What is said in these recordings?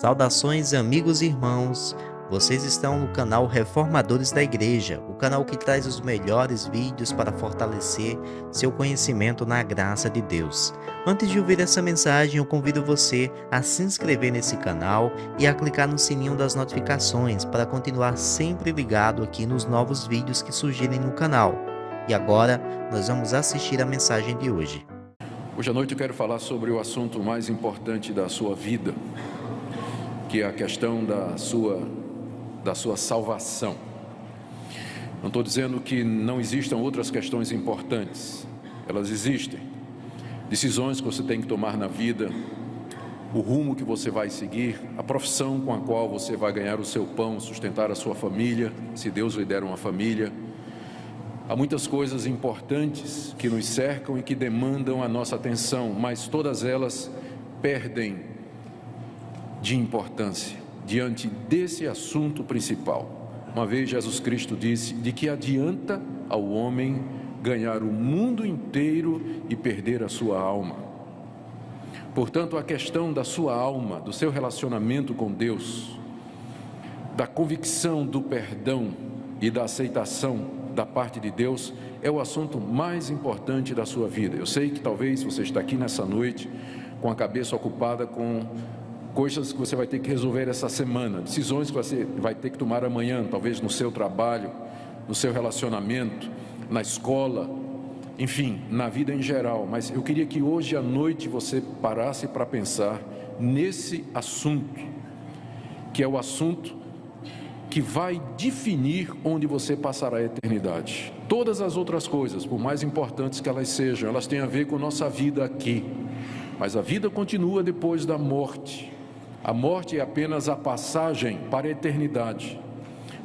Saudações, amigos e irmãos. Vocês estão no canal Reformadores da Igreja, o canal que traz os melhores vídeos para fortalecer seu conhecimento na graça de Deus. Antes de ouvir essa mensagem, eu convido você a se inscrever nesse canal e a clicar no sininho das notificações para continuar sempre ligado aqui nos novos vídeos que surgirem no canal. E agora, nós vamos assistir a mensagem de hoje. Hoje à noite eu quero falar sobre o assunto mais importante da sua vida, que é a questão da sua salvação. Não estou dizendo que não existam outras questões importantes, elas existem. Decisões que você tem que tomar na vida, o rumo que você vai seguir, a profissão com a qual você vai ganhar o seu pão, sustentar a sua família, se Deus lhe der uma família. Há muitas coisas importantes que nos cercam e que demandam a nossa atenção, mas todas elas perdem de importância diante desse assunto principal. Uma vez Jesus Cristo disse: de que adianta ao homem ganhar o mundo inteiro e perder a sua alma? Portanto, a questão da sua alma, do seu relacionamento com Deus, da convicção do perdão e da aceitação da parte de Deus, é o assunto mais importante da sua vida. Eu sei que talvez você está aqui nessa noite com a cabeça ocupada com coisas que você vai ter que resolver essa semana, decisões que você vai ter que tomar amanhã, talvez no seu trabalho, no seu relacionamento, na escola, enfim, na vida em geral. Mas eu queria que hoje à noite você parasse para pensar nesse assunto, que é o assunto que vai definir onde você passará a eternidade. Todas as outras coisas, por mais importantes que elas sejam, elas têm a ver com nossa vida aqui, mas a vida continua depois da morte. A morte é apenas a passagem para a eternidade.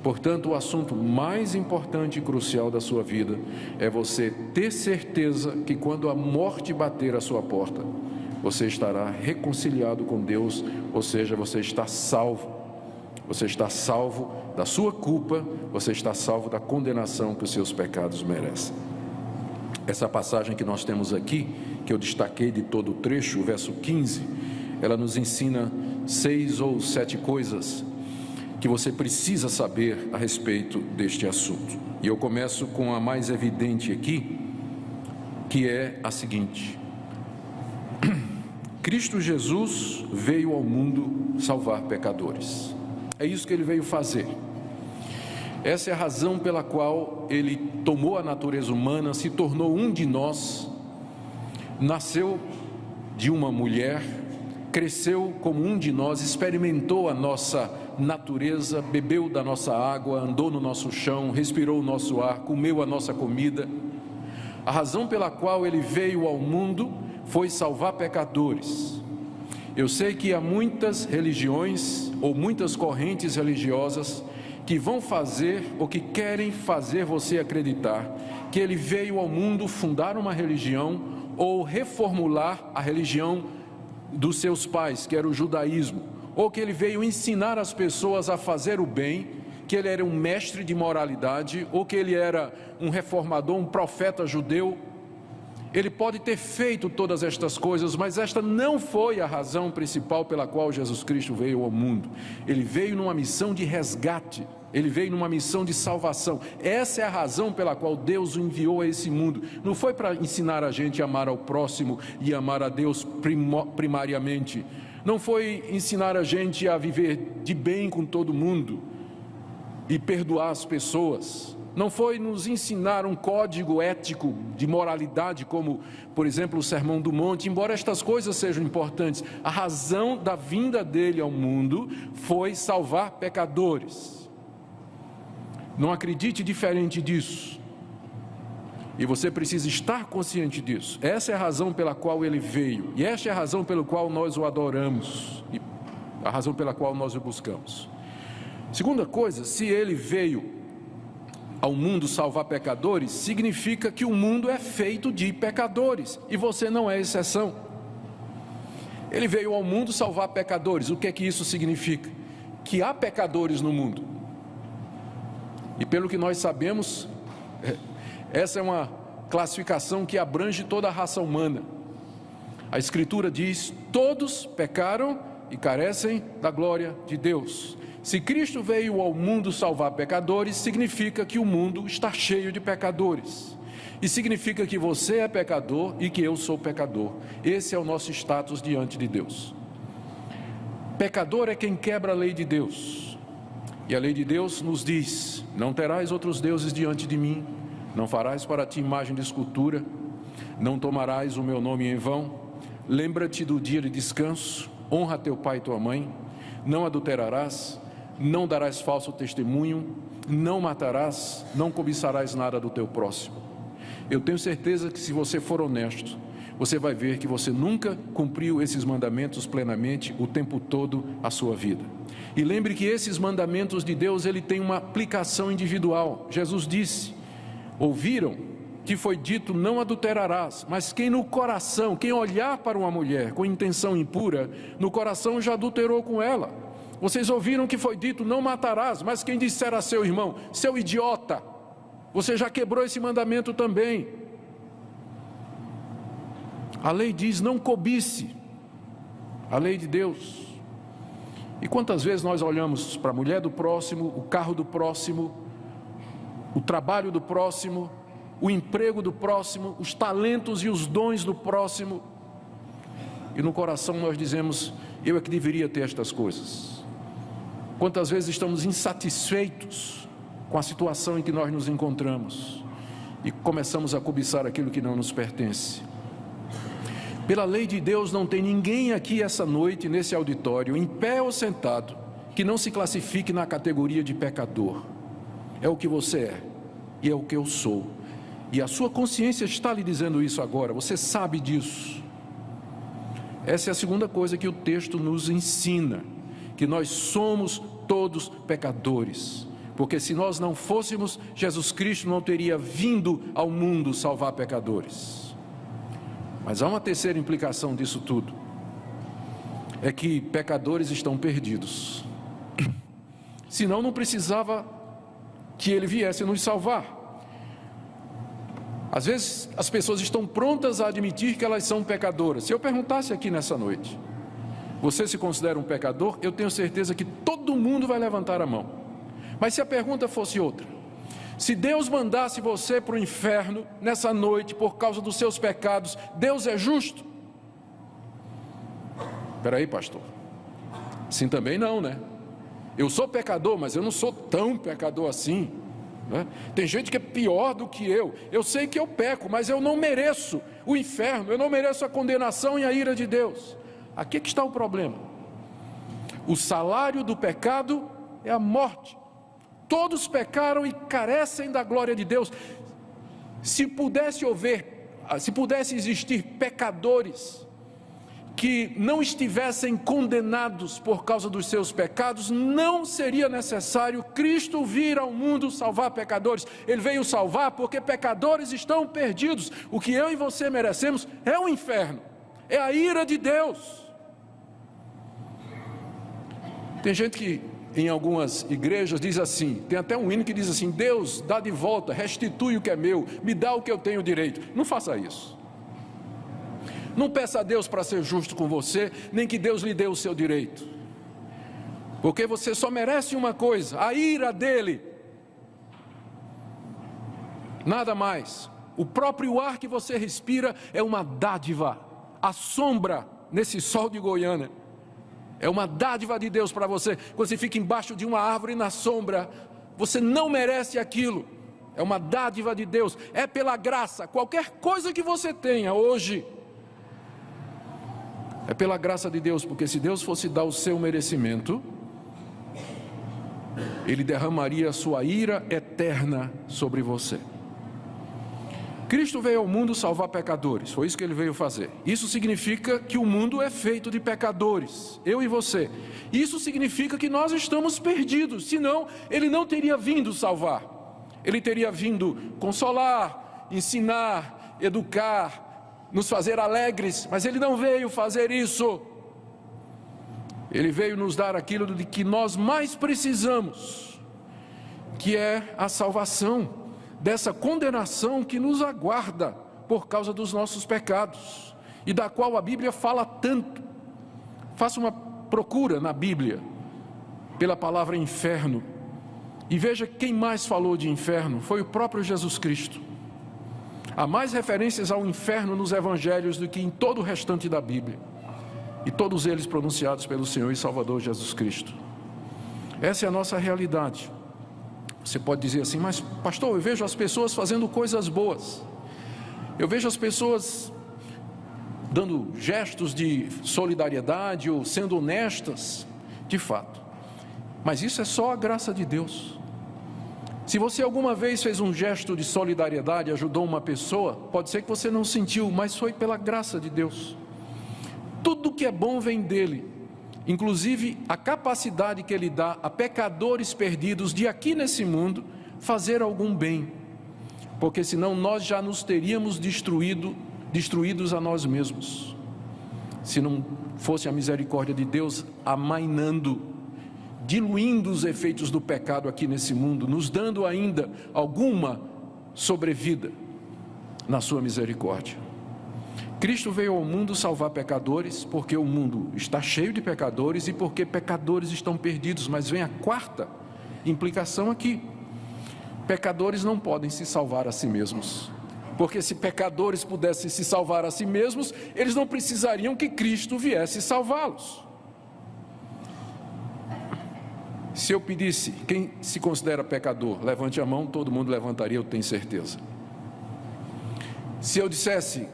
Portanto, o assunto mais importante e crucial da sua vida é você ter certeza que quando a morte bater à sua porta, você estará reconciliado com Deus, ou seja, você está salvo. Você está salvo da sua culpa, você está salvo da condenação que os seus pecados merecem. Essa passagem que nós temos aqui, que eu destaquei de todo o trecho, o verso 15, ela nos ensina 6 ou 7 coisas que você precisa saber a respeito deste assunto. E eu começo com a mais evidente aqui, que é a seguinte: Cristo Jesus veio ao mundo salvar pecadores. É isso que ele veio fazer. Essa é a razão pela qual ele tomou a natureza humana, se tornou um de nós, nasceu de uma mulher, cresceu como um de nós, experimentou a nossa natureza, bebeu da nossa água, andou no nosso chão, respirou o nosso ar, comeu a nossa comida. A razão pela qual ele veio ao mundo foi salvar pecadores. Eu sei que há muitas religiões ou muitas correntes religiosas que vão fazer ou que querem fazer você acreditar que ele veio ao mundo fundar uma religião ou reformular a religião dos seus pais, que era o judaísmo, ou que ele veio ensinar as pessoas a fazer o bem, que ele era um mestre de moralidade, ou que ele era um reformador, um profeta judeu. Ele pode ter feito todas estas coisas, mas esta não foi a razão principal pela qual Jesus Cristo veio ao mundo. Ele veio numa missão de resgate, ele veio numa missão de salvação. Essa é a razão pela qual Deus o enviou a esse mundo. Não foi para ensinar a gente a amar ao próximo e amar a Deus primariamente. Não foi ensinar a gente a viver de bem com todo mundo e perdoar as pessoas. Não foi nos ensinar um código ético de moralidade, como, por exemplo, o Sermão do Monte, embora estas coisas sejam importantes. A razão da vinda dele ao mundo foi salvar pecadores. Não acredite diferente disso. E você precisa estar consciente disso. Essa é a razão pela qual ele veio. E esta é a razão pela qual nós o adoramos. E a razão pela qual nós o buscamos. Segunda coisa, se ele veio ao mundo salvar pecadores, significa que o mundo é feito de pecadores, e você não é exceção. Ele veio ao mundo salvar pecadores. O que é que isso significa? Que há pecadores no mundo. E pelo que nós sabemos, essa é uma classificação que abrange toda a raça humana. A Escritura diz: todos pecaram e carecem da glória de Deus. Se Cristo veio ao mundo salvar pecadores, significa que o mundo está cheio de pecadores. E significa que você é pecador e que eu sou pecador. Esse é o nosso status diante de Deus. Pecador é quem quebra a lei de Deus. E a lei de Deus nos diz: não terás outros deuses diante de mim, não farás para ti imagem de escultura, não tomarás o meu nome em vão, lembra-te do dia de descanso, honra teu pai e tua mãe, não adulterarás, não darás falso testemunho, não matarás, não cobiçarás nada do teu próximo. Eu tenho certeza que se você for honesto, você vai ver que você nunca cumpriu esses mandamentos plenamente o tempo todo a sua vida. E lembre que esses mandamentos de Deus, ele tem uma aplicação individual. Jesus disse: ouviram que foi dito, não adulterarás, mas quem no coração, quem olhar para uma mulher com intenção impura, no coração já adulterou com ela. Vocês ouviram que foi dito, não matarás, mas quem disser a seu irmão, seu idiota, você já quebrou esse mandamento também. A lei diz, não cobice, a lei de Deus. E quantas vezes nós olhamos para a mulher do próximo, o carro do próximo, o trabalho do próximo, o emprego do próximo, os talentos e os dons do próximo, e no coração nós dizemos, eu é que deveria ter estas coisas. Quantas vezes estamos insatisfeitos com a situação em que nós nos encontramos e começamos a cobiçar aquilo que não nos pertence. Pela lei de Deus, não tem ninguém aqui essa noite, nesse auditório, em pé ou sentado, que não se classifique na categoria de pecador. É o que você é, e é o que eu sou. E a sua consciência está lhe dizendo isso agora, você sabe disso. Essa é a segunda coisa que o texto nos ensina, que nós somos todos pecadores. Porque se nós não fôssemos, Jesus Cristo não teria vindo ao mundo salvar pecadores. Mas há uma terceira implicação disso tudo, é que pecadores estão perdidos. Senão não precisava que ele viesse nos salvar. Às vezes as pessoas estão prontas a admitir que elas são pecadoras. Se eu perguntasse aqui nessa noite, você se considera um pecador? Eu tenho certeza que todo mundo vai levantar a mão. Mas se a pergunta fosse outra, se Deus mandasse você para o inferno nessa noite por causa dos seus pecados, Deus é justo? Espera aí, pastor, sim também não, né? Eu sou pecador, mas eu não sou tão pecador assim, né? Tem gente que é pior do que eu sei que eu peco, mas eu não mereço o inferno, eu não mereço a condenação e a ira de Deus. Aqui é que está o problema. O salário do pecado é a morte. Todos pecaram e carecem da glória de Deus. Se pudesse existir pecadores que não estivessem condenados por causa dos seus pecados, não seria necessário Cristo vir ao mundo salvar pecadores. Ele veio salvar porque pecadores estão perdidos. O que eu e você merecemos é o inferno, é a ira de Deus. Tem gente que em algumas igrejas diz assim, tem até um hino que diz assim, Deus dá de volta, restitui o que é meu, me dá o que eu tenho direito. Não faça isso. Não peça a Deus para ser justo com você, nem que Deus lhe dê o seu direito. Porque você só merece uma coisa, a ira dele. Nada mais. O próprio ar que você respira é uma dádiva. A sombra nesse sol de Goiânia é uma dádiva de Deus para você. Quando você fica embaixo de uma árvore na sombra, você não merece aquilo. É uma dádiva de Deus, é pela graça. Qualquer coisa que você tenha hoje é pela graça de Deus, porque se Deus fosse dar o seu merecimento, Ele derramaria a sua ira eterna sobre você. Cristo veio ao mundo salvar pecadores, foi isso que Ele veio fazer. Isso significa que o mundo é feito de pecadores, eu e você. Isso significa que nós estamos perdidos, senão Ele não teria vindo salvar. Ele teria vindo consolar, ensinar, educar, nos fazer alegres, mas Ele não veio fazer isso. Ele veio nos dar aquilo de que nós mais precisamos, que é a salvação dessa condenação que nos aguarda por causa dos nossos pecados, e da qual a Bíblia fala tanto. Faça uma procura na Bíblia pela palavra inferno, e veja quem mais falou de inferno, foi o próprio Jesus Cristo. Há mais referências ao inferno nos evangelhos do que em todo o restante da Bíblia, e todos eles pronunciados pelo Senhor e Salvador Jesus Cristo. Essa é a nossa realidade. Você pode dizer assim: mas pastor, eu vejo as pessoas fazendo coisas boas, eu vejo as pessoas dando gestos de solidariedade ou sendo honestas. De fato, mas isso é só a graça de Deus. Se você alguma vez fez um gesto de solidariedade, ajudou uma pessoa, pode ser que você não sentiu, mas foi pela graça de Deus. Tudo que é bom vem dele, inclusive a capacidade que ele dá a pecadores perdidos de aqui nesse mundo fazer algum bem, porque senão nós já nos teríamos destruídos a nós mesmos, se não fosse a misericórdia de Deus amainando, diluindo os efeitos do pecado aqui nesse mundo, nos dando ainda alguma sobrevida na sua misericórdia. Cristo veio ao mundo salvar pecadores, porque o mundo está cheio de pecadores e porque pecadores estão perdidos. Mas vem a quarta implicação aqui: pecadores não podem se salvar a si mesmos, porque se pecadores pudessem se salvar a si mesmos, eles não precisariam que Cristo viesse salvá-los. Se eu pedisse, quem se considera pecador, levante a mão, todo mundo levantaria, eu tenho certeza. Se eu dissesse,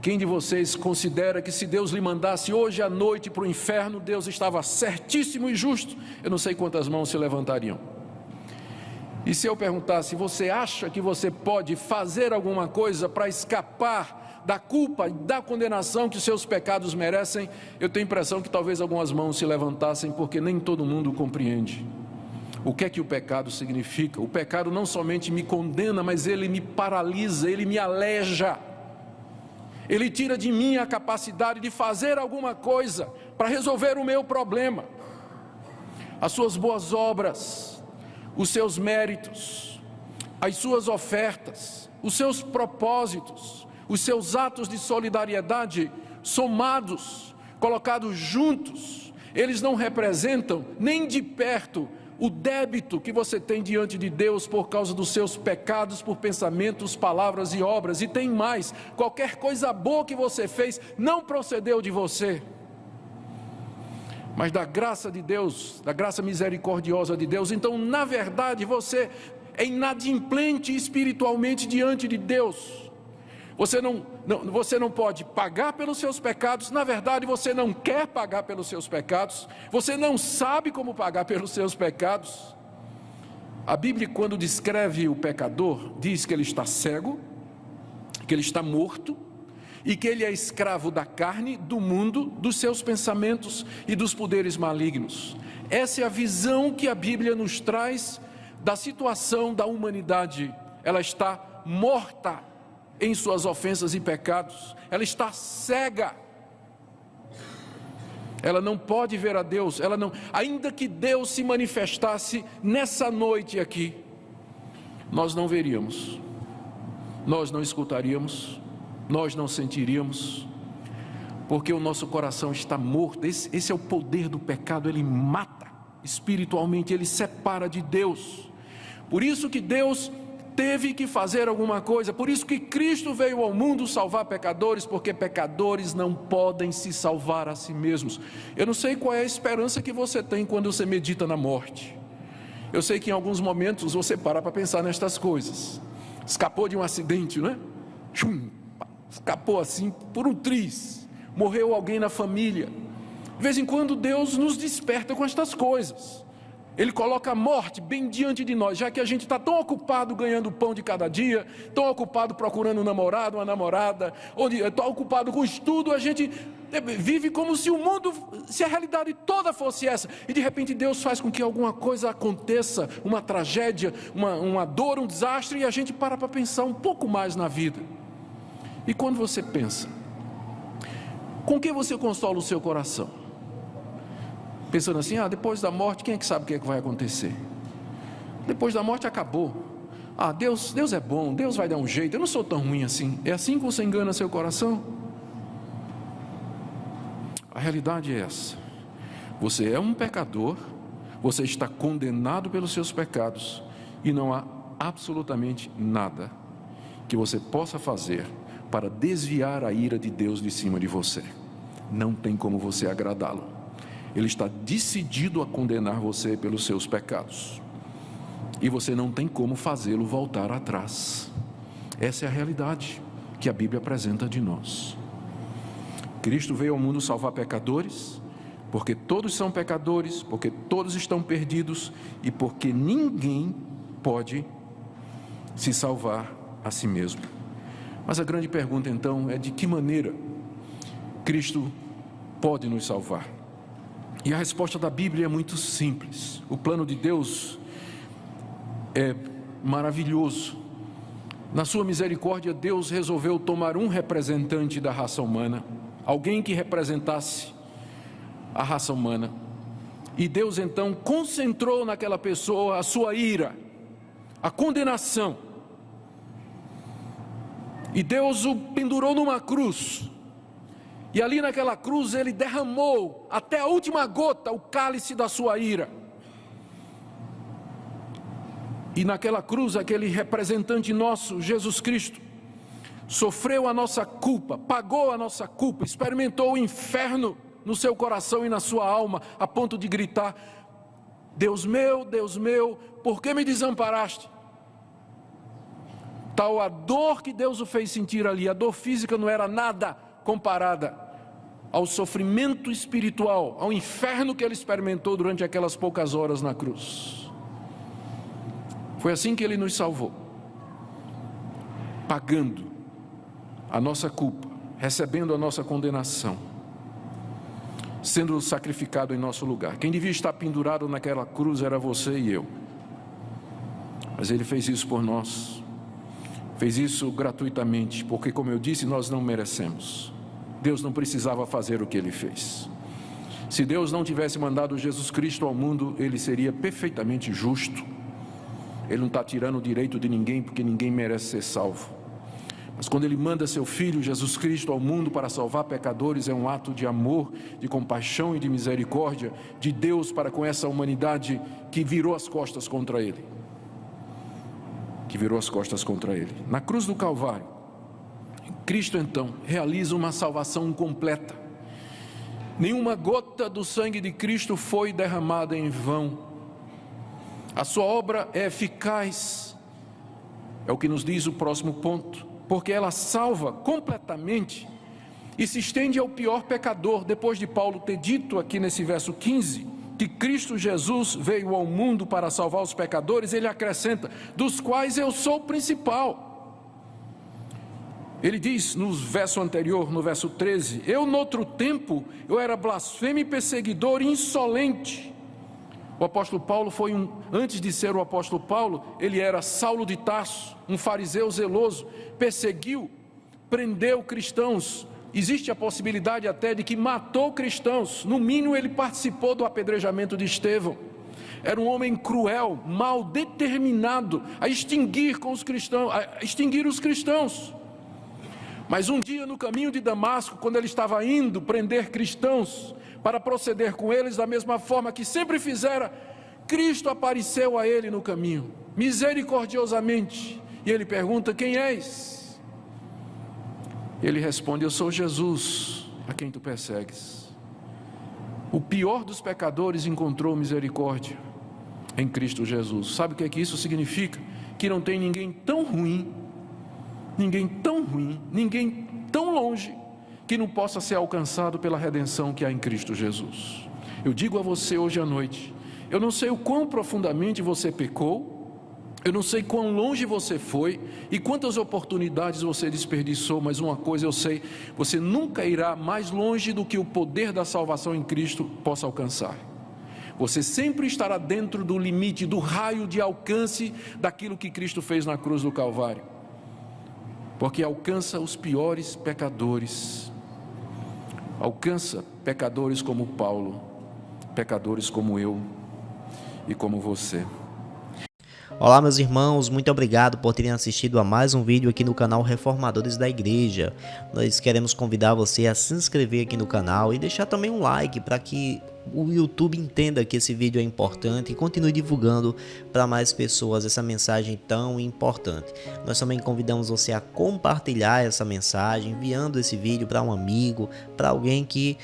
quem de vocês considera que se Deus lhe mandasse hoje à noite para o inferno, Deus estava certíssimo e justo, eu não sei quantas mãos se levantariam. E se eu perguntasse, você acha que você pode fazer alguma coisa para escapar da culpa e da condenação que seus pecados merecem? Eu tenho a impressão que talvez algumas mãos se levantassem, porque nem todo mundo compreende o que é que o pecado significa. O pecado não somente me condena, mas ele me paralisa, ele me aleja, ele tira de mim a capacidade de fazer alguma coisa para resolver o meu problema. As suas boas obras, os seus méritos, as suas ofertas, os seus propósitos, os seus atos de solidariedade somados, colocados juntos, eles não representam nem de perto o débito que você tem diante de Deus por causa dos seus pecados, por pensamentos, palavras e obras. E tem mais: qualquer coisa boa que você fez não procedeu de você, mas da graça de Deus, da graça misericordiosa de Deus. Então, na verdade, você é inadimplente espiritualmente diante de Deus. Você não pode pagar pelos seus pecados. Na verdade, você não quer pagar pelos seus pecados, você não sabe como pagar pelos seus pecados. A Bíblia, quando descreve o pecador, diz que ele está cego, que ele está morto, e que ele é escravo da carne, do mundo, dos seus pensamentos e dos poderes malignos. Essa é a visão que a Bíblia nos traz da situação da humanidade. Ela está morta em suas ofensas e pecados, ela está cega, ela não pode ver a Deus, ainda que Deus se manifestasse nessa noite aqui, nós não veríamos, nós não escutaríamos, nós não sentiríamos, porque o nosso coração está morto. Esse é o poder do pecado, ele mata espiritualmente, ele separa de Deus. Por isso que Deus teve que fazer alguma coisa, por isso que Cristo veio ao mundo salvar pecadores, porque pecadores não podem se salvar a si mesmos. Eu não sei qual é a esperança que você tem quando você medita na morte. Eu sei que em alguns momentos você para pensar nestas coisas. Escapou de um acidente, não é? Escapou assim por um triz, morreu alguém na família. De vez em quando Deus nos desperta com estas coisas. Ele coloca a morte bem diante de nós, já que a gente está tão ocupado ganhando o pão de cada dia, tão ocupado procurando um namorado, uma namorada, tão ocupado com o estudo, a gente vive como se o mundo, se a realidade toda fosse essa, e de repente Deus faz com que alguma coisa aconteça, uma tragédia, uma dor, um desastre, e a gente para pensar um pouco mais na vida. E quando você pensa, com que você consola o seu coração? Pensando assim, depois da morte, quem é que sabe o que é que vai acontecer? Depois da morte acabou. Deus é bom, Deus vai dar um jeito, eu não sou tão ruim assim. É assim que você engana seu coração? A realidade é essa. Você é um pecador, você está condenado pelos seus pecados e não há absolutamente nada que você possa fazer para desviar a ira de Deus de cima de você. Não tem como você agradá-lo. Ele está decidido a condenar você pelos seus pecados. E você não tem como fazê-lo voltar atrás. Essa é a realidade que a Bíblia apresenta de nós. Cristo veio ao mundo salvar pecadores, porque todos são pecadores, porque todos estão perdidos e porque ninguém pode se salvar a si mesmo. Mas a grande pergunta então é: de que maneira Cristo pode nos salvar? E a resposta da Bíblia é muito simples. O plano de Deus é maravilhoso. Na sua misericórdia, Deus resolveu tomar um representante da raça humana, alguém que representasse a raça humana, e Deus então concentrou naquela pessoa a sua ira, a condenação, e Deus o pendurou numa cruz, e ali naquela cruz ele derramou até a última gota o cálice da sua ira. E naquela cruz, aquele representante nosso, Jesus Cristo, sofreu a nossa culpa, pagou a nossa culpa, experimentou o inferno no seu coração e na sua alma, a ponto de gritar: Deus meu, por que me desamparaste? Tal a dor que Deus o fez sentir ali, a dor física não era nada comparada ao sofrimento espiritual, ao inferno que ele experimentou durante aquelas poucas horas na cruz. Foi assim que ele nos salvou, pagando a nossa culpa, recebendo a nossa condenação, sendo sacrificado em nosso lugar. Quem devia estar pendurado naquela cruz era você e eu, mas ele fez isso por nós, fez isso gratuitamente, porque, como eu disse, nós não merecemos. Deus não precisava fazer o que ele fez. Se Deus não tivesse mandado Jesus Cristo ao mundo, ele seria perfeitamente justo. Ele não está tirando o direito de ninguém, porque ninguém merece ser salvo. Mas quando ele manda seu Filho, Jesus Cristo, ao mundo para salvar pecadores, é um ato de amor, de compaixão e de misericórdia de Deus para com essa humanidade que virou as costas contra ele. Na cruz do Calvário, Cristo então realiza uma salvação completa. Nenhuma gota do sangue de Cristo foi derramada em vão. A sua obra é eficaz, é o que nos diz o próximo ponto, porque ela salva completamente e se estende ao pior pecador. Depois de Paulo ter dito aqui nesse verso 15, que Cristo Jesus veio ao mundo para salvar os pecadores, ele acrescenta: dos quais eu sou o principal. Ele diz no verso anterior, no verso 13, eu noutro tempo, eu era blasfemo e perseguidor e insolente. O apóstolo Paulo antes de ser o apóstolo Paulo, ele era Saulo de Tarso, um fariseu zeloso, perseguiu, prendeu cristãos, existe a possibilidade até de que matou cristãos, no mínimo ele participou do apedrejamento de Estevão. Era um homem cruel, mal determinado a extinguir os cristãos. Mas um dia no caminho de Damasco, quando ele estava indo prender cristãos, para proceder com eles da mesma forma que sempre fizera, Cristo apareceu a ele no caminho, misericordiosamente, e ele pergunta: quem és? Ele responde: eu sou Jesus, a quem tu persegues. O pior dos pecadores encontrou misericórdia em Cristo Jesus. Sabe o que é que isso significa? Que não tem ninguém tão ruim, ninguém tão longe, que não possa ser alcançado pela redenção que há em Cristo Jesus. Eu digo a você hoje à noite, eu não sei o quão profundamente você pecou, eu não sei quão longe você foi e quantas oportunidades você desperdiçou, mas uma coisa eu sei: você nunca irá mais longe do que o poder da salvação em Cristo possa alcançar. Você sempre estará dentro do limite, do raio de alcance daquilo que Cristo fez na cruz do Calvário, porque alcança os piores pecadores. Alcança pecadores como Paulo, pecadores como eu e como você. Olá, meus irmãos, muito obrigado por terem assistido a mais um vídeo aqui no canal Reformadores da Igreja. Nós queremos convidar você a se inscrever aqui no canal e deixar também um like para que o YouTube entenda que esse vídeo é importante e continue divulgando para mais pessoas essa mensagem tão importante. Nós também convidamos você a compartilhar essa mensagem, enviando esse vídeo para um amigo, para alguém que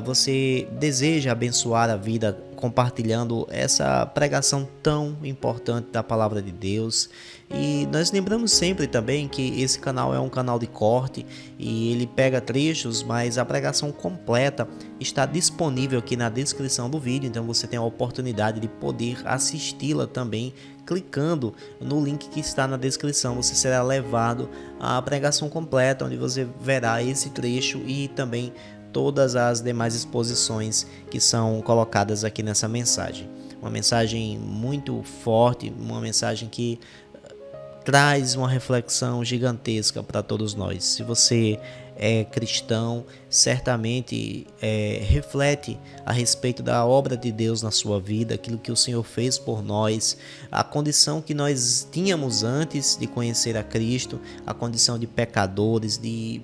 você deseja abençoar a vida, compartilhando essa pregação tão importante da palavra de Deus. E nós lembramos sempre também que esse canal é um canal de corte e ele pega trechos, mas a pregação completa está disponível aqui na descrição do vídeo, então você tem a oportunidade de poder assisti-la também clicando no link que está na descrição. Você será levado à pregação completa, onde você verá esse trecho e também todas as demais exposições que são colocadas aqui nessa mensagem. Uma mensagem muito forte, uma mensagem que traz uma reflexão gigantesca para todos nós. Se você é cristão, certamente reflete a respeito da obra de Deus na sua vida, aquilo que o Senhor fez por nós, a condição que nós tínhamos antes de conhecer a Cristo, a condição de pecadores, de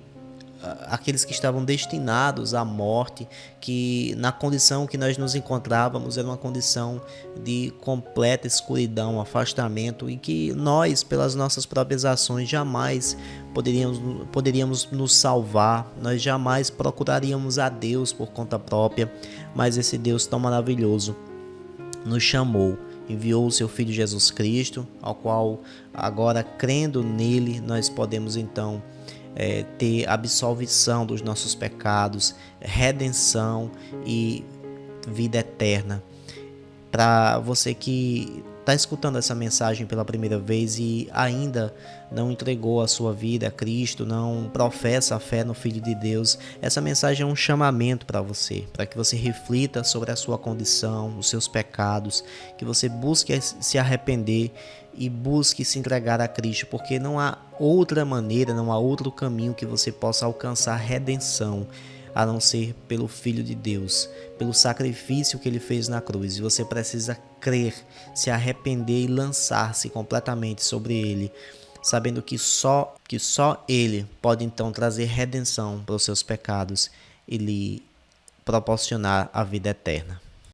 aqueles que estavam destinados à morte, que na condição que nós nos encontrávamos era uma condição de completa escuridão, afastamento, e que nós, pelas nossas próprias ações, jamais poderíamos nos salvar, nós jamais procuraríamos a Deus por conta própria, mas esse Deus tão maravilhoso nos chamou, enviou o seu Filho Jesus Cristo, ao qual agora, crendo nele, nós podemos então ter absolvição dos nossos pecados, redenção e vida eterna. Para você que está escutando essa mensagem pela primeira vez e ainda não entregou a sua vida a Cristo, não professa a fé no Filho de Deus, essa mensagem é um chamamento para você, para que você reflita sobre a sua condição, os seus pecados, que você busque se arrepender e busque se entregar a Cristo, porque não há outra maneira, não há outro caminho que você possa alcançar redenção, a não ser pelo Filho de Deus, pelo sacrifício que ele fez na cruz. E você precisa crer, se arrepender e lançar-se completamente sobre ele, sabendo que só ele pode então trazer redenção para os seus pecados e lhe proporcionar a vida eterna.